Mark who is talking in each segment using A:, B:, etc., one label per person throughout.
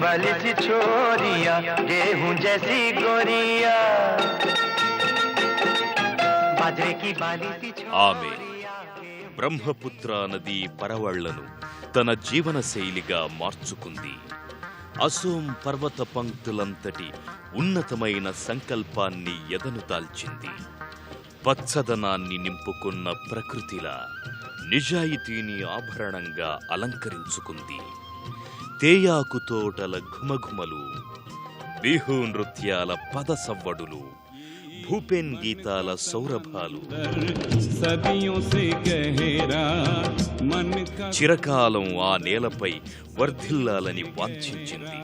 A: वाली सी छोरिया गेहूं जैसी गोरिया बाजरे की बाली सी
B: ఆమె బ్రహ్మపుత్ర నది పరవళ్లను తన జీవన శైలిగా మార్చుకుంది. అసోం పర్వత పంక్తులంతటి ఉన్నతమైన సంకల్పాన్ని ఎదను దాల్చింది. పచ్చదనాన్ని నింపుకున్న ప్రకృతిలా నిజాయితీని ఆభరణంగా అలంకరించుకుంది. తేయాకు తోటల ఘుమఘుమలు, బిహు నృత్యాల పదసవ్వడులు, భూపెన్ గీతాల సౌరభాలు చిరకాలం ఆ నేలపై వర్ధిల్లాలని వాంఛించింది.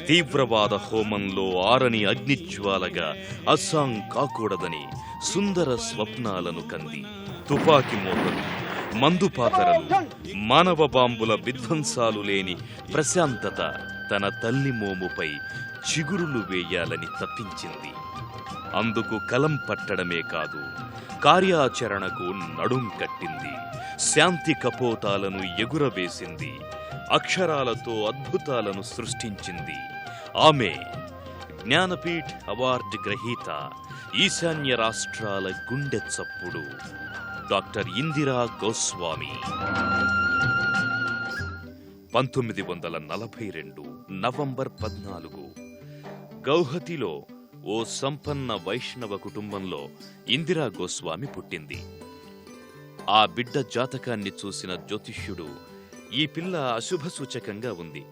B: తీవ్రవాద హోమంలో ఆరని అగ్నిజ్వాలగా అస్సాం కాకూడదని సుందర స్వప్నాలను కంది. తుపాకి మోతలు, మందుపాతరలు, మానవ బాంబుల విధ్వంసాలు లేని ప్రశాంతత తన తల్లి మోముపై చిగురులు వేయాలని తప్పించింది. అందుకు కలం పట్టడమే కాదు, కార్యాచరణకు నడుం కట్టింది. శాంతి కపోతాలను ఎగురవేసింది. అక్షరాలతో అద్భుతాలను సృష్టించింది. ఆమె జ్ఞానపీఠ్ అవార్డు గ్రహీత, ఈశాన్య రాష్ట్రాల గుండె చప్పుడు డాక్టర్ ఇందిరా గోస్వామి. 1942 నవంబర్ 14 గౌహతిలో ఓ సంపన్న వైష్ణవ కుటుంబంలో ఇందిరా గోస్వామి పుట్టింది. ఆ బిడ్డ జాతకాన్ని చూసిన జ్యోతిష్యుడు ఈ పిల్ల అశుభ సూచకంగా ఉంది,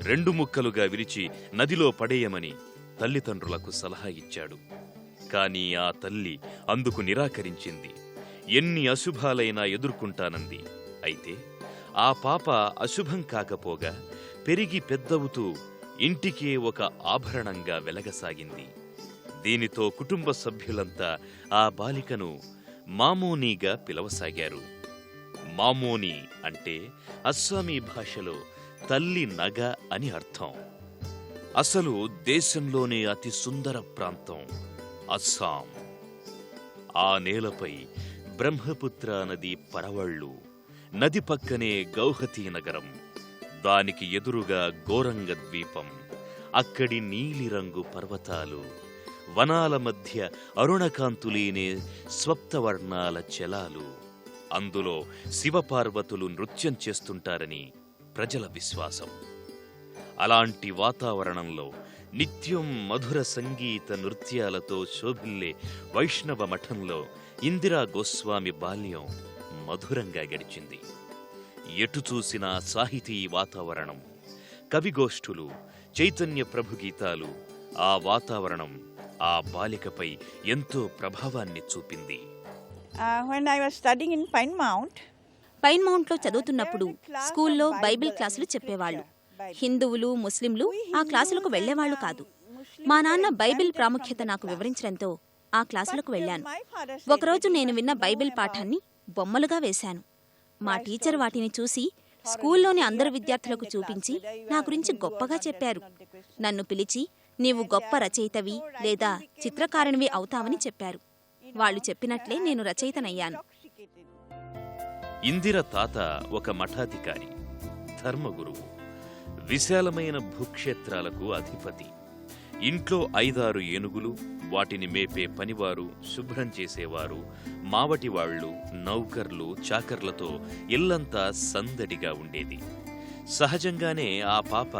B: 2 ముక్కలుగా విరిచి నదిలో పడేయమని తల్లిదండ్రులకు సలహా ఇచ్చాడు. కాని ఆ తల్లి అందుకు నిరాకరించింది. ఎన్ని అశుభాలైనా ఎదుర్కొంటానంది. అయితే ఆ పాప అశుభం కాకపోగా పెరిగి పెద్దవుతూ ఇంటికే ఒక ఆభరణంగా వెలగసాగింది. దీనితో కుటుంబ సభ్యులంతా ఆ బాలికను మామోనీగా పిలవసాగారు. మామోనీ అంటే అస్సామీ భాషలో తల్లి నగ అని అర్థం. అసలు దేశంలోనే అతి సుందర ప్రాంతం అస్సాం. ఆ నేలపై బ్రహ్మపుత్ర నది పరవళ్లు, నది పక్కనే గౌహతి నగరం, దానికి ఎదురుగా గోరంగ ద్వీపం, అక్కడి నీలిరంగు పర్వతాలు, వనాల మధ్య అరుణకాంతులీనే స్వప్తవర్ణాల జలాలు, అందులో శివపార్వతులు నృత్యం చేస్తుంటారని ప్రజల విశ్వాసం. అలాంటి వాతావరణంలో నిత్యం మధుర సంగీత నృత్యాలతో శోభిల్లే వైష్ణవ మఠంలో ఇందిరా గోస్వామి బాల్యం మధురంగా గడిచింది. ఎటు చూసినా సాహితీ వాతావరణం, కవిగోష్ఠులు, చైతన్య ప్రభు గీతాలు. ఆ వాతావరణం ఆ బాలికపై ఎంతో ప్రభావాన్ని చూపింది.
C: When I was studying in Pine
D: Mountలో చదువుతున్నప్పుడు స్కూల్లో బైబిల్ క్లాసులు చెప్పేవాళ్లు. హిందువులు, ముస్లింలు ఆ క్లాసులకు వెళ్లేవాళ్లు కాదు. మా నాన్న బైబిల్ ప్రాముఖ్యత నాకు వివరించడంతో ఆ క్లాసులకు వెళ్లాను. ఒకరోజు నేను విన్న బైబిల్ పాఠాన్ని బొమ్మలుగా వేశాను. మా టీచర్ వాటిని చూసి స్కూల్లోని అందరు విద్యార్థులకు చూపించి నా గురించి గొప్పగా చెప్పారు. నన్ను పిలిచి నీవు గొప్ప రచయితవి లేదా చిత్రకారునివి అవుతావని చెప్పారు. వాళ్ళు చెప్పినట్లే నేను రచయితనయ్యాను.
B: ఇందిర తాత ఒక మఠాధికారి, ధర్మగురువు, విశాలమైన భూక్షేత్రాలకు అధిపతి. ఇంట్లో 5-6 ఏనుగులు, వాటిని మేపే పనివారు, శుభ్రం చేసేవారు, మావటివాళ్లు, నౌకర్లు, చాకర్లతో ఇల్లంతా సందడిగా ఉండేది. సహజంగానే ఆ పాప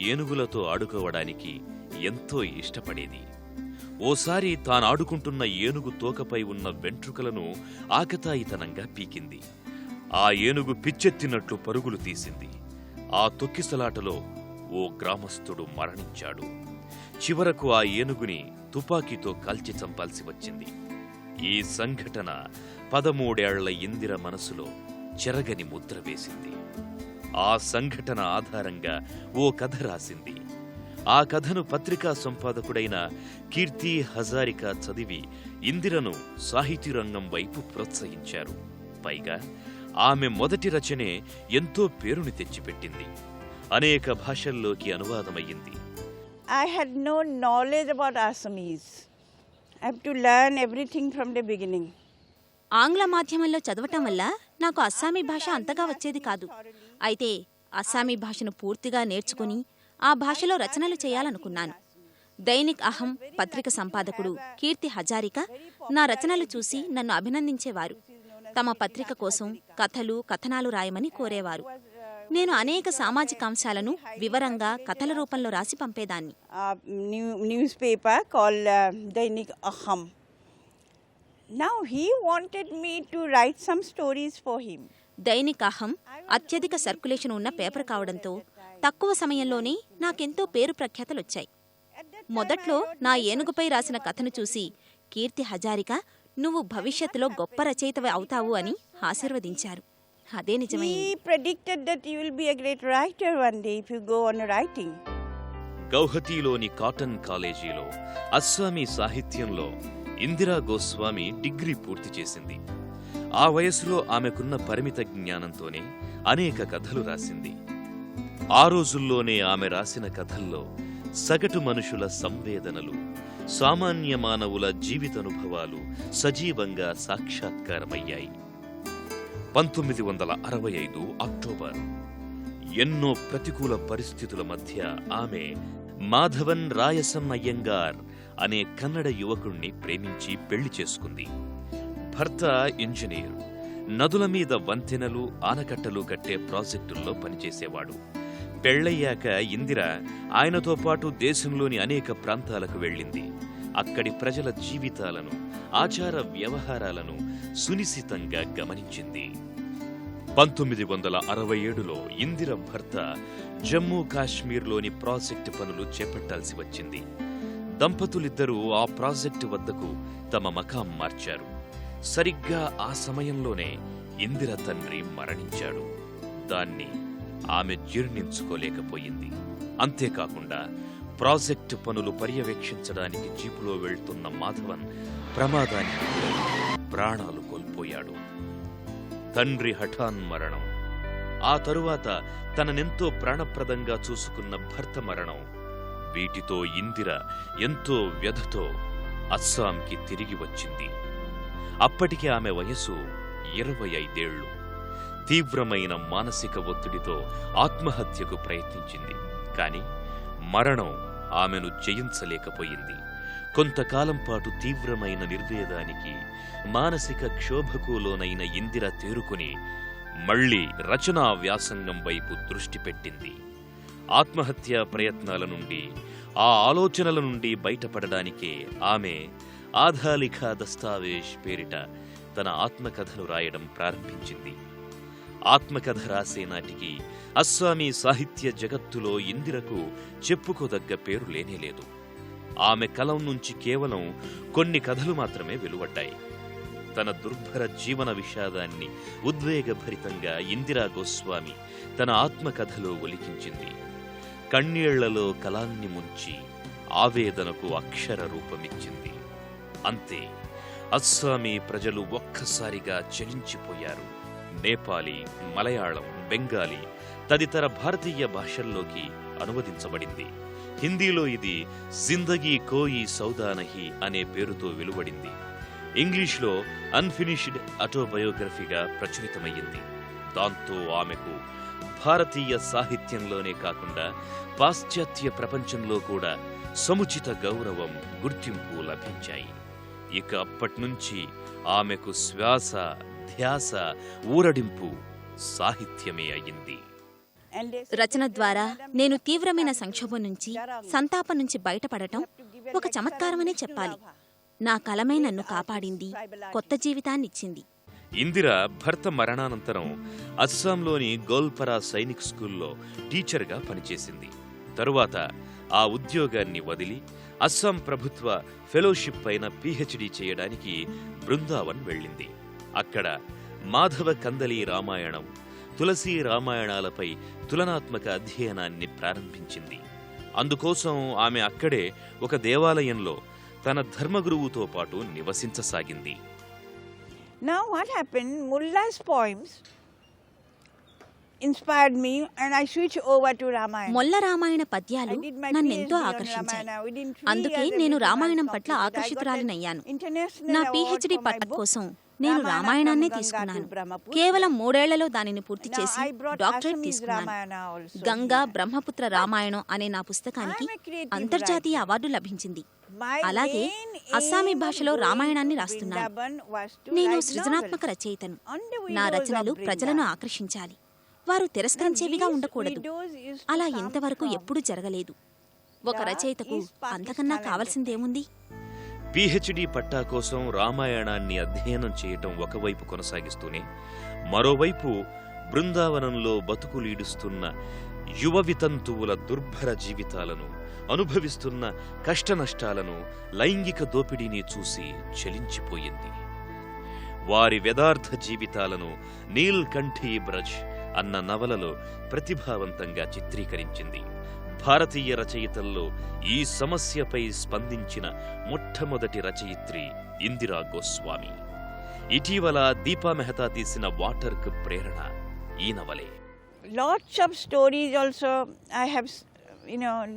B: ఏనుగులతో ఆడుకోవడానికి ఎంతో ఇష్టపడేది. ఓసారి తానాడుకుంటున్న ఏనుగు తోకపై ఉన్న వెంట్రుకలను ఆకతాయితనంగా పీకింది. ఆ ఏనుగు పిచ్చెత్తినట్లు పరుగులు తీసింది. ఆ తొక్కిసలాటలో ఓ గ్రామస్థుడు మరణించాడు. చివరకు ఆ ఏనుగుని తుపాకీతో కాల్చి చంపాల్సి వచ్చింది. ఈ సంఘటన 13 ఏళ్ల ఇందిర మనసులో చెరగని ముద్ర వేసింది. ఆ సంఘటన ఆధారంగా ఓ కథ రాసింది. ఆ కథను పత్రికా సంపాదకుడైన కీర్తి హజారికా చదివి ఇందిరను సాహితీ రంగం వైపు ప్రోత్సహించారు. పైగా ఆమె మొదటి రచనే ఎంతో పేరుని తెచ్చిపెట్టింది. అనేక భాషల్లోకి అనువాదమయ్యింది.
C: I had no knowledge about Assamese. I have to learn everything from the beginning.
D: ఆంగ్ల మాధ్యమంలో చదవటం వల్ల నాకు అస్సామీ భాష అంతగా వచ్చేది కాదు. అయితే అస్సామీ భాషను పూర్తిగా నేర్చుకుని ఆ భాషలో రచనలు చేయాలనుకున్నాను. దైనిక్ అహం పత్రిక సంపాదకుడు కీర్తి హజారిక నా రచనలు చూసి నన్ను అభినందించేవారు. తమ పత్రిక కోసం కథలు, కథనాలు రాయమని కోరేవారు. నేను అనేక సామాజిక అంశాలను వివరంగా కథల రూపంలో రాసి పంపేదాన్ని.
C: Newspaper called Dainik Aham. Now he wanted me to write some stories for him.
D: Dainik అహం అత్యధిక సర్క్యులేషన్ ఉన్న పేపర్ కావడంతో తక్కువ సమయంలోనే నాకెంతో పేరు ప్రఖ్యాతలొచ్చాయి. మొదట్లో నా ఏనుగుపై రాసిన కథను చూసి కీర్తి హజారిక నువ్వు భవిష్యత్తులో గొప్ప రచయితవి అవుతావు అని ఆశీర్వదించారు. అదే నిజమైంది.
C: He predicted that you will be a great writer one day if you go on writing.
B: గౌహతిలోని కాటన్ కాలేజీలో అస్సామీ సాహిత్యంలో ఇందిరా గోస్వామి డిగ్రీ పూర్తి చేసింది. ఆ వయసులో ఆమెకున్న పరిమిత జ్ఞానంతోనే అనేక కథలు రాసింది. ఆ రోజుల్లోనే ఆమె రాసిన కథల్లో సగటు మనుషుల సంవేదనలు, సామాన్య మానవుల జీవితానుభవాలు సజీవంగా సాక్షాత్కారమయ్యాయి. 1965 అక్టోబర్ ఎన్నో ప్రతికూల పరిస్థితుల మధ్య ఆమె మాధవన్ రాయసన్ అయ్యంగార్ అనే కన్నడ యువకుణ్ణి ప్రేమించి పెళ్లి చేసుకుంది. భర్త ఇంజనీర్, నదుల మీద వంతెనలు, ఆనకట్టలు కట్టే ప్రాజెక్టుల్లో పనిచేసేవాడు. పెళ్లయ్యాక ఇందిర ఆయనతో పాటు దేశంలోని అనేక ప్రాంతాలకు వెళ్ళింది. అక్కడి ప్రజల జీవితాలను, ఆచార వ్యవహారాలను సునిశితంగా గమనించింది. 1967లో ఇందిర భర్త జమ్మూ కాశ్మీర్లోని ప్రాజెక్టు పనులు చేపట్టాల్సి వచ్చింది. దంపతులిద్దరూ ఆ ప్రాజెక్టు వద్దకు తమ మకాం మార్చారు. సరిగ్గా ఆ సమయంలోనే ఇందిర తండ్రి మరణించాడు. దాన్ని ఆమె జీర్ణించుకోలేకపోయింది. అంతేకాకుండా ప్రాజెక్టు పనులు పర్యవేక్షించడానికి జీపులో వెళ్తున్న మాధవన్ ప్రమాదానికి ప్రాణాలు కోల్పోయాడు. తండ్రి హఠాన్ మరణం, ఆ తరువాత తననెంతో ప్రాణప్రదంగా చూసుకున్న భర్త మరణం, వీటితో ఇందిర ఎంతో వ్యధతో అస్సాంకి తిరిగి వచ్చింది. అప్పటికి ఆమె వయసు 25 ఏళ్లు. తీవ్రమైన మానసిక ఒత్తిడితో ఆత్మహత్యకు ప్రయత్నించింది. కాని మరణం ఆమెను జయించలేకపోయింది. కొంతకాలం పాటు తీవ్రమైన నిర్వేదానికి, మానసిక క్షోభకు లోనైన ఇందిర తేరుకుని మళ్లీ రచనా వ్యాసంగం వైపు దృష్టి పెట్టింది. ఆత్మహత్యా ప్రయత్నాల నుండి, ఆ ఆలోచనల నుండి బయటపడడానికే ఆమె ఆధాలిఖా దస్తావేజ్ పేరిట తన ఆత్మకథను రాయడం ప్రారంభించింది. ఆత్మకథ రాసే నాటికి అస్సామీ సాహిత్య జగత్తులో ఇందిరకు చెప్పుకోదగ్గ పేరు లేనేలేదు. ఆమె కలం నుంచి కేవలం కొన్ని కథలు మాత్రమే వెలువడ్డాయి. తన దుర్భర జీవన విషాదాన్ని ఉద్వేగభరితంగా ఇందిరా గోస్వామి తన ఆత్మకథలో ఒలికించింది. కన్నీళ్లలో కలాన్ని ముంచి ఆవేదనకు అక్షర రూపమిచ్చింది. అంతే, అస్సామీ ప్రజలు ఒక్కసారిగా చలించిపోయారు. నేపాలీ, మలయాళం, బెంగాలీ తదితర భారతీయ భాషల్లోకి అనువదించబడింది. హిందీలో ఇది జిందగీ కోయి సౌదా నహీ అనే పేరుతో వెలువడింది. ఇంగ్లీష్లో అన్ఫినిష్డ్ ఆటోబయోగ్రఫీగా ప్రచురితమయ్యింది. దాంతో ఆమెకు భారతీయ సాహిత్యంలోనే కాకుండా పాశ్చాత్య ప్రపంచంలో కూడా సముచిత గౌరవం, గుర్తింపు లభించాయి. ఇక అప్పట్నుంచి ఆమెకు శ్వాస, ధ్యాస, ఊరడింపు సాహిత్యమే అయింది.
D: రచన ద్వారా నేను తీవ్రమైన సంక్షోభం నుంచి, సంతాపం నుంచి బయటపడటం ఒక చమత్కారమనే చెప్పాలి. నా కలమే నన్ను కాపాడింది, కొత్త జీవితాన్నిచ్చింది.
B: ఇందిర భర్త మరణానంతరం అస్సాంలోని గోల్పరా సైనిక్ స్కూల్లో టీచర్గా పనిచేసింది. తరువాత ఆ ఉద్యోగాన్ని వదిలి అస్సాం ప్రభుత్వ ఫెలోషిప్ పైన పీహెచ్డీ చేయడానికి బృందావన్ వెళ్ళింది. అక్కడ మాధవ కందలి రామాయణం, తులసీ రామాయణాలపై తులనాత్మక అధ్యయనాన్ని ప్రారంభించింది. అందుకోసం ఆమె అక్కడే ఒక దేవాలయంలో తన ధర్మగురువుతో పాటు నివసించసాగింది.
C: Now what happened, Mulla's poems inspired me and I switched over to Ramayana.
D: Molla Ramayana పద్యాలు నన్నెంతో ఆకర్షించాయి. అందుకే నేను రామాయణం పట్ల ఆకర్షితురాలినయ్యాను. నా పీహెచ్డీ పట్టం కోసం నేను రామాయణాన్నే తీసుకున్నాను. కేవలం 3 ఏళ్లలో దానిని పూర్తి చేసి డాక్టరేట్ తీసుకున్నాను. గంగా బ్రహ్మపుత్ర రామాయణం అనే నా పుస్తకానికి అంతర్జాతీయ అవార్డు లభించింది. అలాగే అస్సామీ భాషలో రామాయణాన్ని రాస్తున్నాను. నేను సృజనాత్మక రచయితను. నా రచనలు ప్రజలను ఆకర్షించాలి, వారు తిరస్కరించేవిగా ఉండకూడదు. అలా ఇంతవరకు ఎప్పుడూ జరగలేదు. ఒక రచయితకు అంతకన్నా కావలసిందేముంది?
B: పిహెచ్డి పట్టా కోసం రామాయణాన్ని అధ్యయనం చేయటం ఒకవైపు కొనసాగిస్తూనే మరోవైపు బృందావనంలో బతుకులీడుస్తున్న యువ వితంతువుల దుర్భర జీవితాలను, అనుభవిస్తున్న కష్టనష్టాలను, లైంగిక దోపిడీని చూసి చలించిపోయింది. వారి వ్యదార్థ జీవితాలను నీల్ కంఠీ బ్రజ్ అన్న నవలలో ప్రతిభావంతంగా చిత్రీకరించింది. భారతీయ రచయితల్లో ఈ సమస్యపై స్పందించిన మొట్టమొదటి రచయిత్రి ఇందిరా గోస్వామి. ఇటీవల దీపా మెహతా తీసిన వాటర్కు ప్రేరణ ఈ నవలే.
C: Lots of stories also. I have,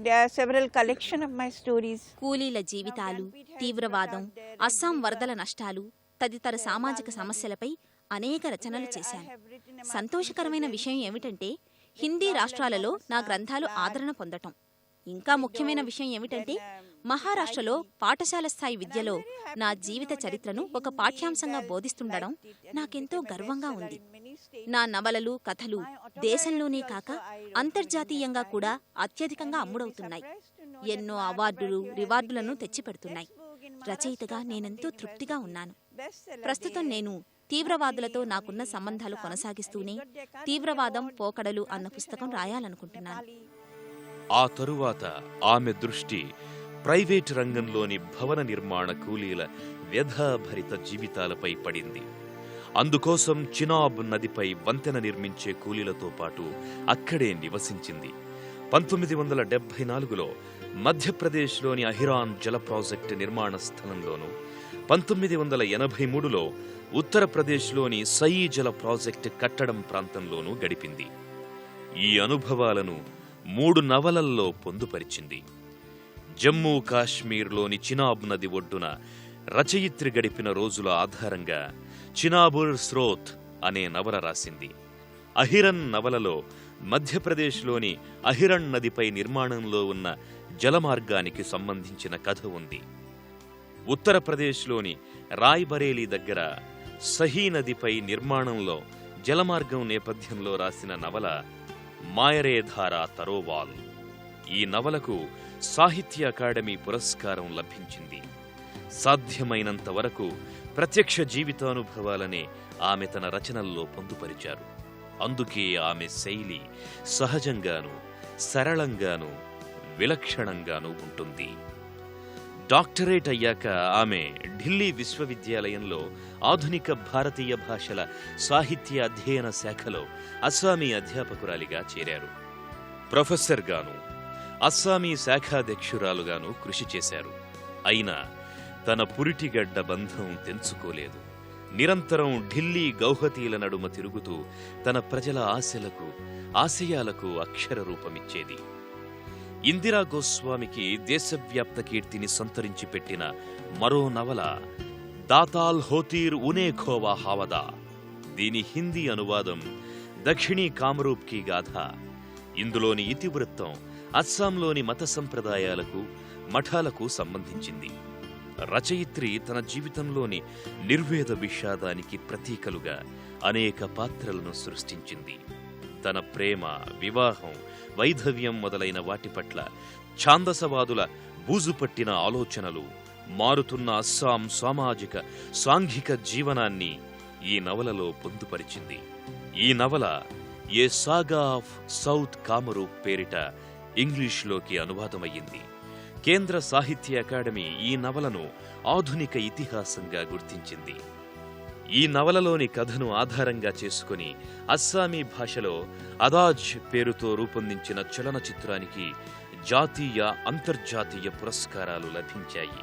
C: there are several collection of my stories.
D: కూలీల జీవితాలు, తీవ్రవాదం, అస్సాం వరదల నష్టాలు తదితర సామాజిక సమస్యలపై అనేక రచనలు చేశాను. సంతోషకరమైన విషయం ఏమిటంటే హిందీ రాష్ట్రాలలో నా గ్రంథాలు ఆదరణ పొందటం. ఇంకా ముఖ్యమైన విషయం ఏమిటంటే మహారాష్ట్రలో పాఠశాల స్థాయి విద్యలో నా జీవిత చరిత్రను ఒక పాఠ్యాంశంగా బోధిస్తుండడం నాకెంతో గర్వంగా ఉంది. నా నవలలు, కథలు దేశంలోనే కాక అంతర్జాతీయంగా కూడా అత్యధికంగా అమ్ముడవుతున్నాయి. ఎన్నో అవార్డులు, రివార్డులను తెచ్చిపెడుతున్నాయి. రచయితగా నేనెంతో తృప్తిగా ఉన్నాను. ప్రస్తుతం నేను తీవ్రవాదులతో నాకున్న సంబంధాలు కొనసాగిస్తూనే తీవ్రవాదం పోకడలు అన్న పుస్తకం రాయాలనుకుంటున్నాను.
B: ఆ తరువాత ఆమె దృష్టి ప్రైవేటు రంగంలోని భవన నిర్మాణ కూలీల వ్యధాభరిత జీవితాలపై పడింది. అందుకోసం చినాబ్ నదిపై వంతెన నిర్మించే కూలీలతో పాటు అక్కడే నివసించింది. 1974లో మధ్యప్రదేశ్లోని అహిరాన్ జల ప్రాజెక్టు నిర్మాణ స్థలంలోనూ, 1983లో ఉత్తరప్రదేశ్లోని సయీ జల ప్రాజెక్టు కట్టడం ప్రాంతంలోనూ గడిపింది. ఈ అనుభవాలను 3 నవలల్లో పొందుపరిచింది. జమ్మూ కాశ్మీర్లోని చినాబ్ నది ఒడ్డున రచయిత్రి గడిపిన రోజుల ఆధారంగా చినాబుర్ స్రోత్ అనే నవల రాసింది. అహిరన్ నవలలో మధ్యప్రదేశ్లోని అహిరణ్ నదిపై నిర్మాణంలో ఉన్న జలమార్గానికి సంబంధించిన కథ ఉంది. ఉత్తరప్రదేశ్లోని రాయ్బరేలీ దగ్గర సహీ నదిపై నిర్మాణంలో జలమార్గం నేపథ్యంలో రాసిన నవల మాయరేధారా తరోవాల్. ఈ నవలకు సాహిత్య అకాడమీ పురస్కారం లభించింది. సాధ్యమైనంత వరకు ప్రత్యక్ష జీవితానుభవాలనే ఆమె తన రచనల్లో పొందుపరిచారు. అందుకే ఆమె శైలి సహజంగానూ, సరళంగానూ, విలక్షణంగానూ ఉంటుంది. డాక్టరేట్ అయ్యాక ఆమె ఢిల్లీ విశ్వవిద్యాలయంలో ఆధునిక భారతీయ భాషల సాహిత్య అధ్యయన శాఖలో అస్సామీ అధ్యాపకురాలిగా చేరారు. ప్రొఫెసర్గాను, అస్సామీ శాఖాధ్యక్షురాలుగాను కృషి చేశారు. అయినా తన పురిటిగడ్డ బంధం తెంచుకోలేదు. నిరంతరం ఢిల్లీ గౌహతీల నడుమ తిరుగుతూ తన ప్రజల ఆశలకు, ఆశయాలకు అక్షర రూపమిచ్చేది. ఇందిరా గోస్వామికి దేశవ్యాప్త కీర్తిని సంతరించి పెట్టిన మరో నవల దాతాల్ హోతీర్ ఉనే ఖోవా హావదా. దీని హిందీ అనువాదం దక్షిణీ కామరూప్ కీ గాథ. ఇందులోని ఇతివృత్తం అస్సాంలోని మత సంప్రదాయాలకు, మఠాలకు సంబంధించింది. రచయిత్రి తన జీవితంలోని నిర్వేద విషాదానికి ప్రతీకలుగా అనేక పాత్రలను సృష్టించింది. తన ప్రేమ, వివాహం, వైధవ్యం మొదలైన వాటి పట్ల ఛాందసవాదుల బూజుపట్టిన ఆలోచనలు, మారుతున్న అస్సాం సామాజిక, సాంఘిక జీవనాన్ని ఈ నవలలో పొందుపరిచింది. ఈ నవల ఏ సాగా ఆఫ్ సౌత్ కామరూప్ పేరిట ఇంగ్లీష్లోకి అనువాదమయ్యింది. కేంద్ర సాహిత్య అకాడమీ ఈ నవలను ఆధునిక ఇతిహాసంగా గుర్తించింది. ఈ నవలలోని కథను ఆధారంగా చేసుకుని అస్సామీ భాషలో అదాజ్ పేరుతో రూపొందించిన చలనచిత్రానికి జాతీయ, అంతర్జాతీయ పురస్కారాలు లభించాయి.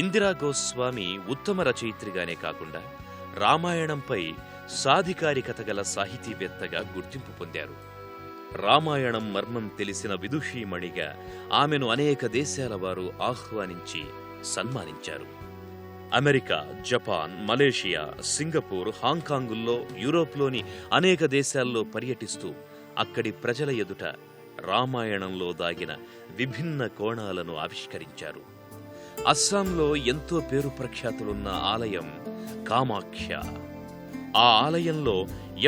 B: ఇందిరా గోస్వామి ఉత్తమ రచయిత్రిగానే కాకుండా రామాయణంపై సాధికారికత గల సాహితీవేత్తగా గుర్తింపు పొందారు. రామాయణం మర్మం తెలిసిన విదుషీమణిగా ఆమెను అనేక దేశాల వారు ఆహ్వానించి సన్మానించారు. అమెరికా, జపాన్, మలేషియా, సింగపూర్, హాంకాంగుల్లో, యూరోప్లోని అనేక దేశాల్లో పర్యటిస్తూ అక్కడి ప్రజల ఎదుట రామాయణంలో దాగిన విభిన్న కోణాలను ఆవిష్కరించారు. అస్సాంలో ఎంతో పేరు ప్రఖ్యాతులున్న ఆలయం కామాఖ్య. ఆ ఆలయంలో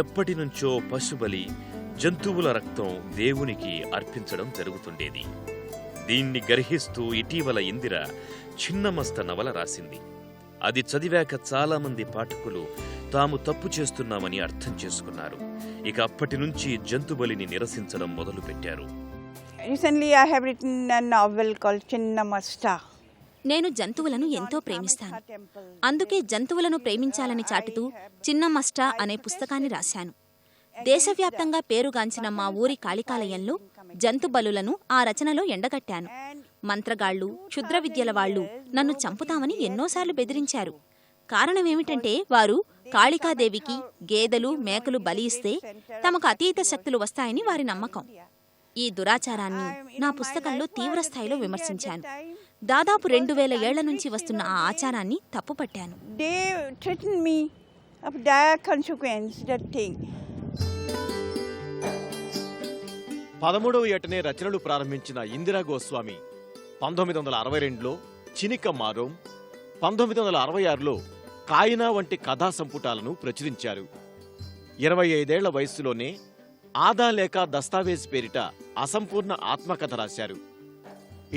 B: ఎప్పటినుంచో పశుబలి, జంతువుల రక్తం దేవునికి అర్పించడం జరుగుతుండేది. దీన్ని గర్హిస్తూ ఇటీవల ఇందిర చిన్నమస్త నవల రాసింది. అది చదివాక చాలామంది పాఠకులు తాము తప్పు చేస్తున్నామని అర్థం చేసుకున్నారు. ఇక అప్పటి నుంచి జంతుబలిని నిరసించడం మొదలుపెట్టారు.
C: Recently I have written a novel called Chinnamasta.
D: నేను జంతువులను ఎంతో ప్రేమిస్తాను. అందుకే జంతువులను ప్రేమించాలని చాటుతూ చిన్నమస్ట అనే పుస్తకాన్ని రాశాను. దేశవ్యాప్తంగా పేరుగాంచిన మా ఊరి కాళికాలయంలో జంతుబలులను ఆ రచనలో ఎండగట్టాను. మంత్రగాళ్లు, క్షుద్ర విద్యల వాళ్లు నన్ను చంపుతామని ఎన్నోసార్లు బెదిరించారు. కారణమేమిటంటే వారు కాళికాదేవికి గేదెలు, మేకలు బలి ఇస్తే తమకు అతీత శక్తులు వస్తాయని వారి నమ్మకం. ఈ దురాచారాన్ని నా పుస్తకంలో తీవ్రస్థాయిలో విమర్శించాను. దాదాపు 2000 ఏళ్ల నుంచి వస్తున్న ఆ ఆచారాన్ని తప్పుపట్టాను.
C: They threatened me of dire consequence, that thing.
E: 13వ ఏటనే రచనలు ప్రారంభించిన ఇందిరా గోస్వామి 1962లో చినిక మారోం, 1966లో కాయినా వంటి కథా సంపుటాలను ప్రచురించారు. 25 ఏళ్ల వయస్సులోనే ఆదా లేక దస్తావేజ్ పేరిట అసంపూర్ణ ఆత్మకథ రాశారు.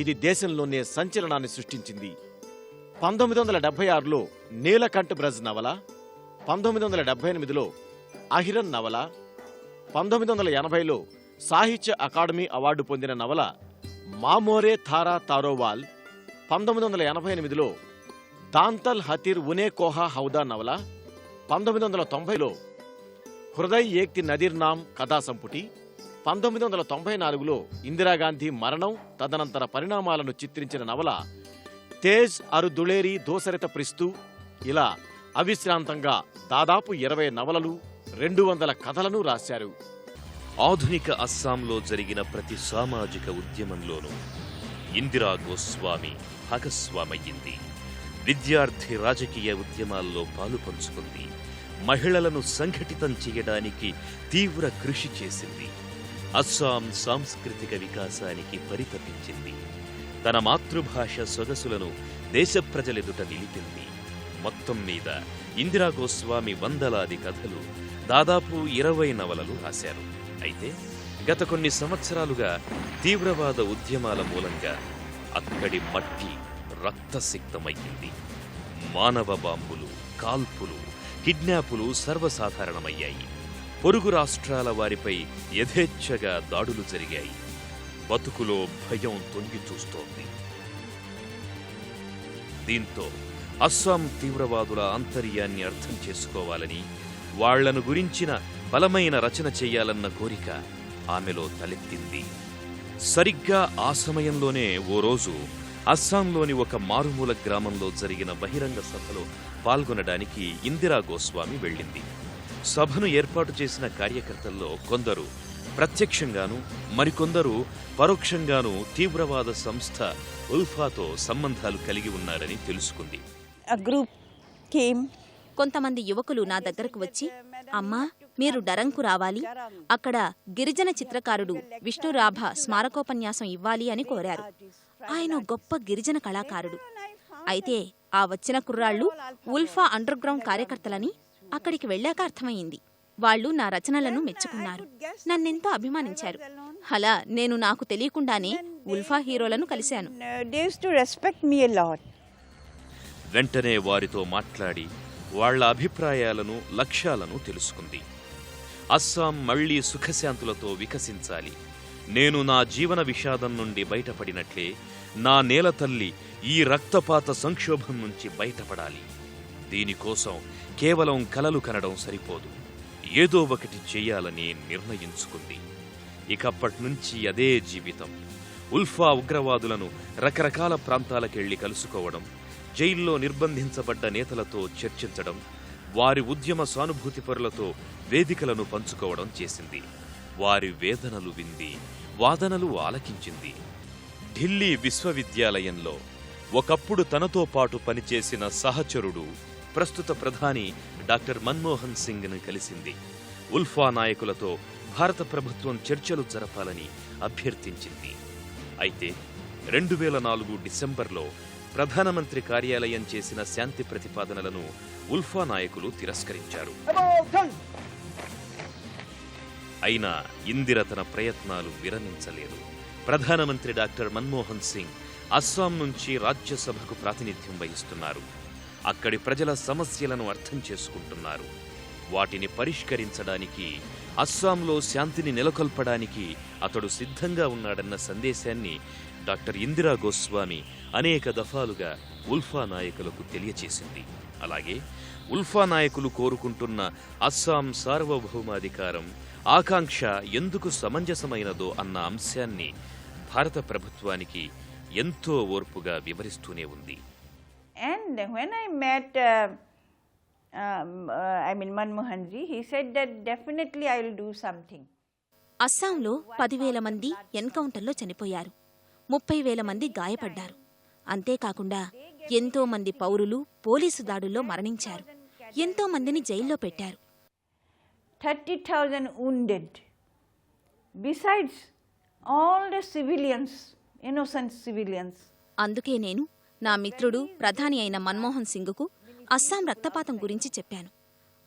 E: ఇది దేశంలోనే సంచలనాన్ని సృష్టించింది. 1976లో నీలకంఠ్ బ్రజ్ నవల, 1978లో అహిరన్ నవల, 1980లో సాహిత్య అకాడమీ అవార్డు పొందిన నవల మామోరే థారా తారోవాల్, 1988లో దాంతల్ హతిర్ ఉనే కోహా హౌదా నవల, 1990లో హృదయ్ ఏక్తి నదీర్ నామ్ కథా సంపుటి, 1994లో ఇందిరాగాంధీ మరణం తదనంతర పరిణామాలను చిత్రించిన నవల తేజ్ అరు దుళేరి దోసరిత ప్రిస్తు. ఇలా అవిశ్రాంతంగా దాదాపు 20 నవలలు, 200 కథలను రాశారు.
B: ఆధునిక అస్సాంలో జరిగిన ప్రతి సామాజిక ఉద్యమంలోనూ ఇందిరా గోస్వామి భాగస్వామయ్యింది. విద్యార్థి రాజకీయ ఉద్యమాల్లో పాలు పంచుకుంది. మహిళలను సంఘటితం చేయడానికి తీవ్ర కృషి చేసింది. అస్సాం సాంస్కృతిక వికాసానికి పరితపించింది. తన మాతృభాష సొగసులను దేశ ప్రజలెదుట నిలిపింది. మొత్తం మీద ఇందిరా గోస్వామి వందలాది కథలు, దాదాపు 20 నవలలు రాశారు. అయితే గత కొన్ని సంవత్సరాలుగా తీవ్రవాద ఉద్యమాల మూలంగా అక్కడి మట్టి రక్తసిక్తమయ్యింది. మానవ బాంబులు, కాల్పులు, కిడ్నాపులు సర్వసాధారణమయ్యాయి. పొరుగు రాష్ట్రాల వారిపై యథేచ్ఛగా దాడులు జరిగాయి. బతుకులో భయం తొంగి చూస్తోంది. దీంతో అస్సాం తీవ్రవాదుల ఆంతర్యాన్ని అర్థం చేసుకోవాలని, వాళ్లను గురించిన బలమైన రచన చెయ్యాలన్న కోరిక ఆమెలో తలెత్తింది. సరిగ్గా ఆ సమయంలోనే ఓ రోజు అస్సాంలోని ఒక మారుమూల గ్రామంలో జరిగిన బహిరంగ సభలో పాల్గొనడానికి ఇందిరా గోస్వామి వెళ్ళింది. సభను ఏర్పాటు చేసిన కార్యకర్తల్లో కొందరు ప్రత్యక్షంగానూ, మరికొందరు పరోక్షంగానూ తీవ్రవాద సంస్థ ఉల్ఫాతో సంబంధాలు కలిగి ఉన్నారని తెలుసుకుంది.
C: A group came.
D: కొంతమంది యువకులు నా దగ్గరకు వచ్చి, అమ్మా, మీరు డరంకు రావాలి, అక్కడ గిరిజన చిత్రకారుడు విష్ణురాభ స్మారకోపన్యాసం ఇవ్వాలి అని కోరారు. ఆయన గొప్ప గిరిజన కళాకారుడు. అయితే ఆ వచ్చిన కుర్రాళ్లు ఉల్ఫా అండర్ గ్రౌండ్ కార్యకర్తలని అక్కడికి వెళ్ళాక అర్థమైంది. వాళ్లు నా రచనలను మెచ్చుకున్నారు, నన్నెంతో అభిమానించారు. అలా నేను నాకు తెలియకుండానే ఉల్ఫా హీరోలను కలిశాను.
C: They used to respect me a lot.
B: వెంటనే వారితో మాట్లాడి వాళ్ల అభిప్రాయాలను, లక్ష్యాలను తెలుసుకుంది. అస్సాం మళ్లీ సుఖశాంతులతో వికసించాలి, నేను నా జీవన విషాదం నుండి బయటపడినట్లే నా నేల తల్లి ఈ రక్తపాత సంక్షోభం నుంచి బయటపడాలి. దీనికోసం కేవలం కలలు కనడం సరిపోదు, ఏదో ఒకటి చెయ్యాలని నిర్ణయించుకుంది. ఇకప్పట్నుంచి అదే జీవితం. ఉల్ఫా ఉగ్రవాదులను రకరకాల ప్రాంతాలకెళ్లి కలుసుకోవడం, జైల్లో నిర్బంధించబడ్డ నేతలతో చర్చించడం, వారి ఉద్యమ సానుభూతిపరులతో వేదికలను పంచుకోవడం చేసింది. వారి వేదనలు వింది, వాదనలు ఆలకించింది. ఢిల్లీ విశ్వవిద్యాలయంలో ఒకప్పుడు తనతో పాటు పనిచేసిన సహచరుడు ప్రస్తుత ప్రధాని డాక్టర్ మన్మోహన్ సింగ్ను కలిసింది. ఉల్ఫా నాయకులతో భారత ప్రభుత్వం చర్చలు జరపాలని అభ్యర్థించింది. అయితే 2004 డిసెంబర్లో ప్రధానమంత్రి కార్యాలయం చేసిన శాంతి ప్రతిపాదనలను ఉల్ఫా నాయకులు తిరస్కరించారు. అయినా ఇందిర తన ప్రయత్నాలు విరమించలేదు. ప్రధానమంత్రి డాక్టర్ మన్మోహన్ సింగ్ అస్సాం నుంచి రాజ్యసభకు ప్రాతినిధ్యం వహిస్తున్నారు. అక్కడి ప్రజల సమస్యలను అర్థం చేసుకుంటున్నారు. వాటిని పరిష్కరించడానికి, అస్సాంలో శాంతిని నెలకొల్పడానికి అతడు సిద్ధంగా ఉన్నాడన్న సందేశాన్ని డాక్టర్ ఇందిరా గోస్వామి అనేక దఫాలుగా ఉల్ఫా నాయకులకు తెలియచేసింది. అలాగే ఉల్ఫా నాయకులు కోరుకుంటున్న అస్సాం సార్వభౌమాధికారం ఆకాంక్ష ఎందుకు సమంజసమైనదో అన్న అంశాన్ని భారత ప్రభుత్వానికి ఎంతో ఓర్పుగా వివరిస్తూనే ఉంది.
C: And when I met Manmohan ji, he said that definitely I will do something.
D: అస్సాంలో 10,000 మంది ఎన్కౌంటర్లో చనిపోయారు. 30,000 మంది గాయపడ్డారు. అంతేకాకుండా ఎంతో మంది పౌరులు పోలీసు దాడుల్లో మరణించారు. ఎంతో మందిని జైల్లో పెట్టారు.
C: 30,000 wounded. Besides all the civilians, innocent civilians.
D: అందుకే నేను నా మిత్రుడు ప్రధాని అయిన మన్మోహన్ సింగ్కు అస్సాం రక్తపాతం గురించి చెప్పాను.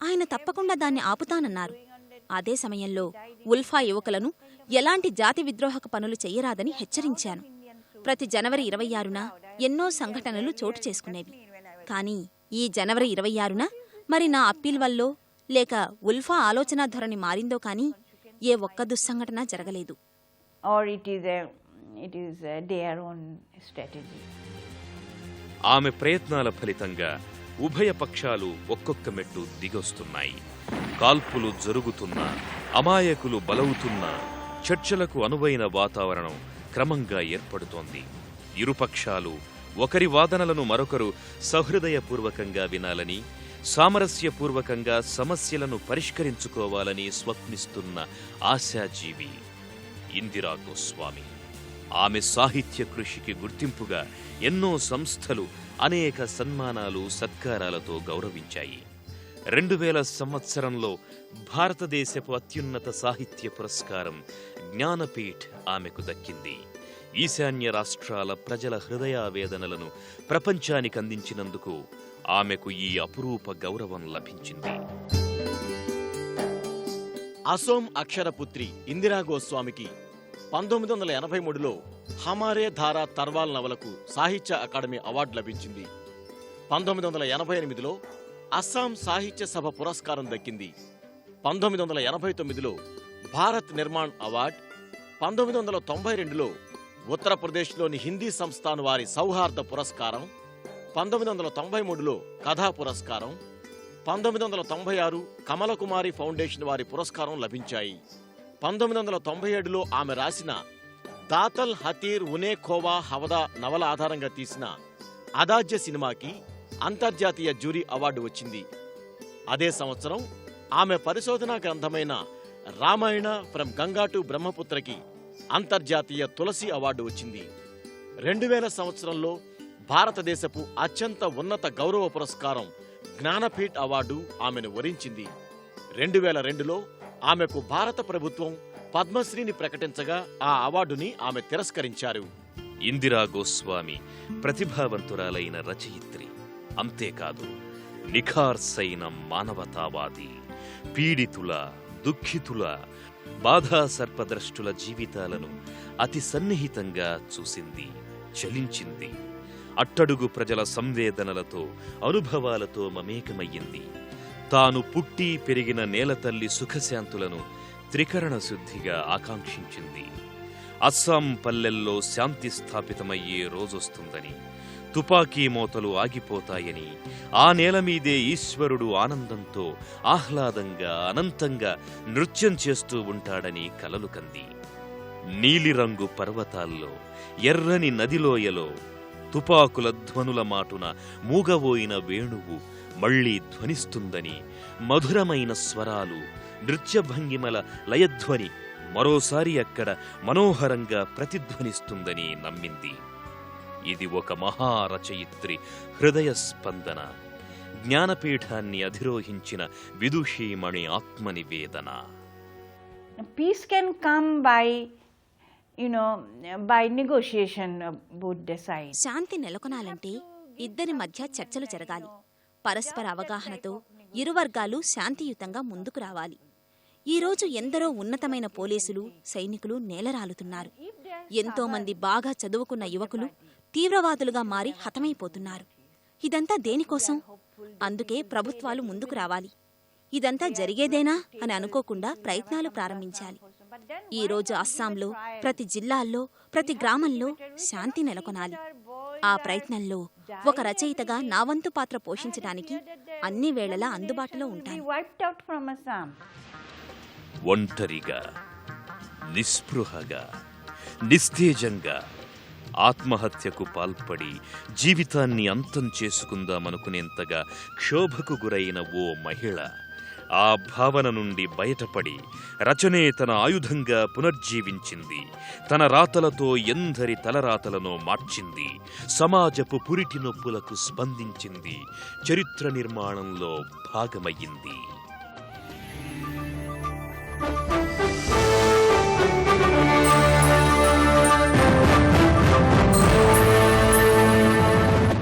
D: ఆయన తప్పకుండా దాన్ని ఆపుతానన్నారు. అదే సమయంలో ఉల్ఫా యువకులను ఎలాంటి జాతి విద్రోహక పనులు చెయ్యరాదని హెచ్చరించాను. ప్రతి జనవరి 26న ఎన్నో సంఘటనలు చోటు చేసుకునేవి. కానీ ఈ జనవరి 26న మరి నా అప్పీల్ వల్లో లేక ఉల్ఫా ఆలోచనా ధోరణి మారిందో కానీ ఏ ఒక్క దుస్సంఘటన జరగలేదు.
C: Or it is their own strategy.
B: ఆమె ప్రయత్నాల ఫలితంగా ఉభయ పక్షాలు ఒక్కొక్క మెట్టు దిగొస్తున్నాయి. కాల్పులు జరుగుతున్నా, అమాయకులు బలవుతున్నా, చర్చలకు అనువైన వాతావరణం క్రమంగా ఏర్పడుతోంది. ఇరుపక్షాలు ఒకరి వాదనలను మరొకరు సహృదయపూర్వకంగా వినాలని, సామరస్యపూర్వకంగా సమస్యలను పరిష్కరించుకోవాలని స్వప్నిస్తున్న ఆశాజీవి ఇందిరా గోస్వామి. ఆమె సాహిత్య కృషికి గుర్తింపుగా ఎన్నో సంస్థలు అనేక సన్మానాలు, సత్కారాలతో గౌరవించాయి. 2000 సంవత్సరంలో భారతదేశపు అత్యున్నత సాహిత్య పురస్కారం జ్ఞానపీఠ్ ఆమెకు దక్కింది. ఈశాన్య రాష్ట్రాల ప్రజల హృదయావేదనలను ప్రపంచానికి అందించినందుకు ఆమెకు ఈ అపురూప గౌరవం లభించింది.
E: అసోం అక్షరపుత్రి ఇందిరా గోస్వామికి 1983లో హమారే ధారా తర్వాల్ నవలకు సాహిత్య అకాడమీ అవార్డు లభించింది. 1988లో అస్సాం సాహిత్య సభ పురస్కారం దక్కింది. 1989లో భారత్ నిర్మాణ్ అవార్డ్, 1992లో ఉత్తరప్రదేశ్లోని హిందీ సంస్థాన్ వారి సౌహార్ద పురస్కారం, 1993లో కథా పురస్కారం, 1996 కమలకుమారి ఫౌండేషన్ వారి పురస్కారం లభించాయి. 1997లో ఆమె రాసిన దాతల్ హతీర్ ఉనే ఖోవా హవదా నవల ఆధారంగా తీసిన అదాజ్య సినిమాకి అంతర్జాతీయ జ్యూరీ అవార్డు వచ్చింది. అదే సంవత్సరం ఆమె పరిశోధనా గ్రంథమైన రామాయణ ఫ్రమ్ గంగా టు బ్రహ్మపుత్రకి అంతర్జాతీయ తులసి అవార్డు వచ్చింది. 2000 సంవత్సరంలో భారతదేశపు అత్యంత ఉన్నత గౌరవ పురస్కారం జ్ఞానపీఠ్ అవార్డు ఆమెను వరించింది. 2002లో ఆమెకు భారత ప్రభుత్వం పద్మశ్రీని ప్రకటించగా ఆ అవార్డుని ఆమె తిరస్కరించారు.
B: ఇందిరా గోస్వామి ప్రతిభావంతురాలైన రచయిత్రి. అంతేకాదు, నిఖార్సైన మానవతావాది. పీడితుల, దుఃఖితుల, బాధాసర్పద్రష్టుల జీవితాలను అతి సన్నిహితంగా చూసింది, చలించింది. అట్టడుగు ప్రజల సంవేదనలతో, అనుభవాలతో మమేకమయ్యింది. తాను పుట్టి పెరిగిన నేలతల్లి సుఖశాంతులను త్రికరణ శుద్ధిగా ఆకాంక్షించింది. అస్సాం పల్లెల్లో శాంతి స్థాపితమయ్యే రోజొస్తుందని, తుపాకీ మోతలు ఆగిపోతాయని, ఆ నేలమీదే ఈశ్వరుడు ఆనందంతో, ఆహ్లాదంగా, అనంతంగా నృత్యం చేస్తూ ఉంటాడని కలలు కంది. నీలిరంగు పర్వతాల్లో, ఎర్రని నదిలోయలో తుపాకుల ధ్వనుల మాటున మూగబోయిన వేణువు మళ్లీ ధ్వనిస్తుందని, మధురమైన స్వరాలు, నృత్యభంగిమల లయధ్వని మరోసారి అక్కడ మనోహరంగా ప్రతిధ్వనిస్తుందని నమ్మింది. ఇది ఒక మహారచయిత్రి హృదయ స్పందన, జ్ఞానపీఠాన్ని అధిరోహించిన విదుషీమణి ఆత్మనివేదన.
C: Peace can come by, by negotiation, both decide.
D: శాంతి నెలకొనాలంటే ఇద్దరి మధ్య చర్చలు జరగాలి. పరస్పర అవగాహనతో ఇరు వర్గాలు శాంతియుతంగా ముందుకు రావాలి. ఈరోజు ఎందరో ఉన్నతమైన పోలీసులు, సైనికులు నేలరాలుతున్నారు. ఎంతో మంది బాగా చదువుకున్న యువకులు తీవ్రవాదులుగా మారి హతమైపోతున్నారు. ఇదంతా దేనికోసం? అందుకే ప్రభుత్వాలు ముందుకు రావాలి. ఇదంతా జరిగేదేనా అని అనుకోకుండా ప్రయత్నాలు ప్రారంభించాలి. ఈరోజు అస్సాంలో ప్రతి జిల్లాల్లో, ప్రతి గ్రామంలో శాంతి నెలకొనాలి. ఆ ప్రయత్నంలో ఒక రచయితగా నా వంతు పాత్ర పోషించడానికి అన్ని వేళలా అందుబాటులో ఉంటాను.
B: ఒంటరిగా, నిస్పృహగా, నిస్తేజంగా ఆత్మహత్యకు పాల్పడి జీవితాన్ని అంతం చేసుకుందామనుకునేంతగా క్షోభకు గురైన ఓ మహిళ ఆ భావన నుండి బయటపడి రచనే తన ఆయుధంగా పునర్జీవించింది. తన రాతలతో ఎందరి తలరాతలను మార్చింది. సమాజపు పురిటి నొప్పులకు స్పందించింది. చరిత్ర నిర్మాణంలో భాగమయ్యింది.